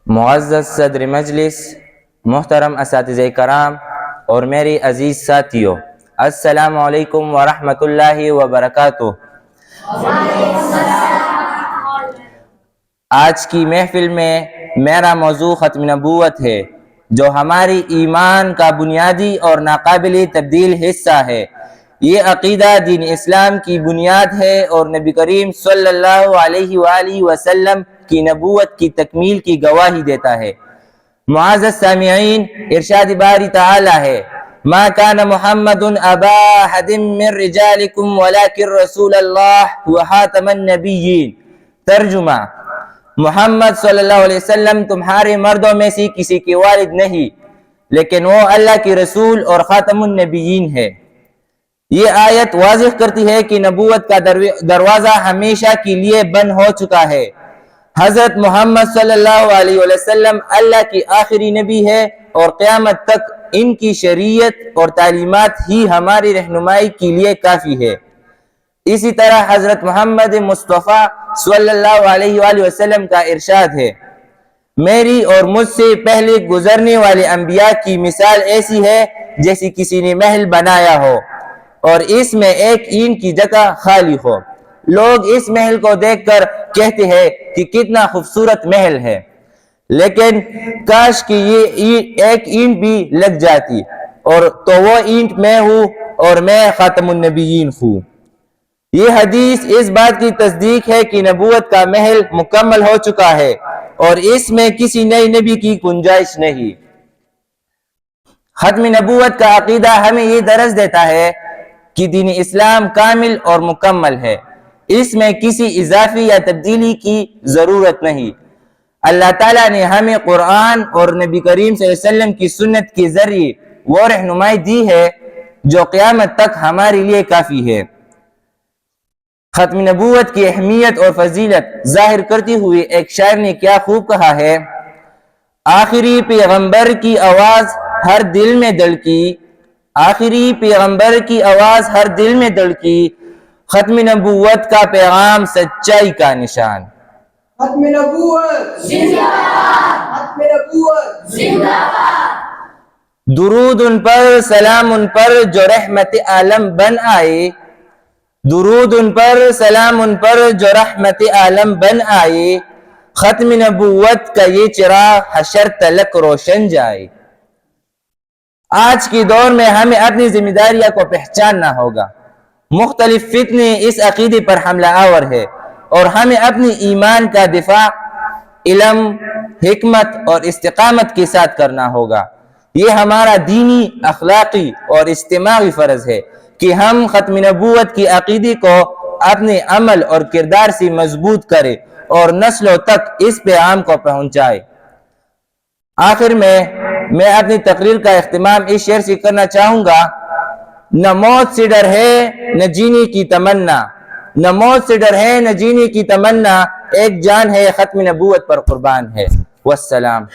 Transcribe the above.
معزز صدر مجلس، محترم اساتذہ کرام اور میری عزیز ساتھیوں، السلام علیکم ورحمۃ اللہ وبرکاتہ۔ آج کی محفل میں میرا موضوع ختم نبوت ہے، جو ہماری ایمان کا بنیادی اور ناقابل تبدیل حصہ ہے۔ یہ عقیدہ دین اسلام کی بنیاد ہے اور نبی کریم صلی اللہ علیہ وآلہ وسلم کی نبوت کی تکمیل کی گواہی دیتا ہے۔ معزز سامعین، ارشاد باری تعالی ہے: ما کان محمد ابا احد من رجالکم ولکن رسول اللہ وخاتم النبیین۔ ترجمہ: محمد صلی اللہ علیہ وسلم تمہارے مردوں میں سے کسی کے والد نہیں، لیکن وہ اللہ کے رسول اور خاتم النبیین ہے۔ یہ آیت واضح کرتی ہے کہ نبوت کا دروازہ ہمیشہ کے لیے بند ہو چکا ہے۔ حضرت محمد صلی اللہ علیہ وسلم اللہ کی آخری نبی ہے اور قیامت تک ان کی شریعت اور تعلیمات ہی ہماری رہنمائی کے لیے کافی ہے۔ اسی طرح حضرت محمد مصطفیٰ صلی اللہ علیہ وآلہ وسلم کا ارشاد ہے: میری اور مجھ سے پہلے گزرنے والے انبیاء کی مثال ایسی ہے جیسے کسی نے محل بنایا ہو اور اس میں ایک اینٹ کی جگہ خالی ہو۔ لوگ اس محل کو دیکھ کر کہتے ہیں کہ کتنا خوبصورت محل ہے، لیکن کاش کہ یہ ایک اینٹ بھی لگ جاتی، اور تو وہ اینٹ میں ہوں اور میں خاتم النبیین ہوں۔ یہ حدیث اس بات کی تصدیق ہے کہ نبوت کا محل مکمل ہو چکا ہے اور اس میں کسی نئے نبی کی گنجائش نہیں۔ ختم نبوت کا عقیدہ ہمیں یہ درس دیتا ہے کہ دین اسلام کامل اور مکمل ہے، اس میں کسی اضافی یا تبدیلی کی ضرورت نہیں۔ اللہ تعالیٰ نے ہمیں قرآن اور نبی کریم صلی اللہ علیہ وسلم کی سنت کے ذریعے وہ رہنمائی دی ہے جو قیامت تک ہمارے لیے کافی ہے۔ ختم نبوت کی اہمیت اور فضیلت ظاہر کرتے ہوئے ایک شاعر نے کیا خوب کہا ہے: آخری پیغمبر کی آواز ہر دل میں دھڑکی، آخری پیغمبر کی آواز ہر دل میں دھڑکی، ختم نبوت کا پیغام سچائی کا نشان۔ ختم نبوت زندہ باد، ختم نبوت زندہ باد۔ درود ان پر، سلام ان پر جو رحمت عالم بن آئے، درود ان پر، سلام ان پر جو رحمت عالم بن آئے، ختم نبوت کا یہ چراغ حشر تلک روشن جائے۔ آج کے دور میں ہمیں اپنی ذمہ داریوں کو پہچاننا ہوگا۔ مختلف فتنے اس عقیدے پر حملہ آور ہے اور ہمیں اپنی ایمان کا دفاع علم، حکمت اور استقامت کے ساتھ کرنا ہوگا۔ یہ ہمارا دینی، اخلاقی اور اجتماعی فرض ہے کہ ہم ختم نبوت کی عقیدے کو اپنے عمل اور کردار سے مضبوط کریں اور نسلوں تک اس پیغام کو پہنچائیں۔ آخر میں اپنی تقریر کا اختتام اس شعر سے کرنا چاہوں گا: نہ موت سے ڈر ہے نہ جینے کی تمنا، نہ موت سے ڈر ہے نہ جینے کی تمنا، ایک جان ہے ختم نبوت پر قربان ہے۔ والسلام۔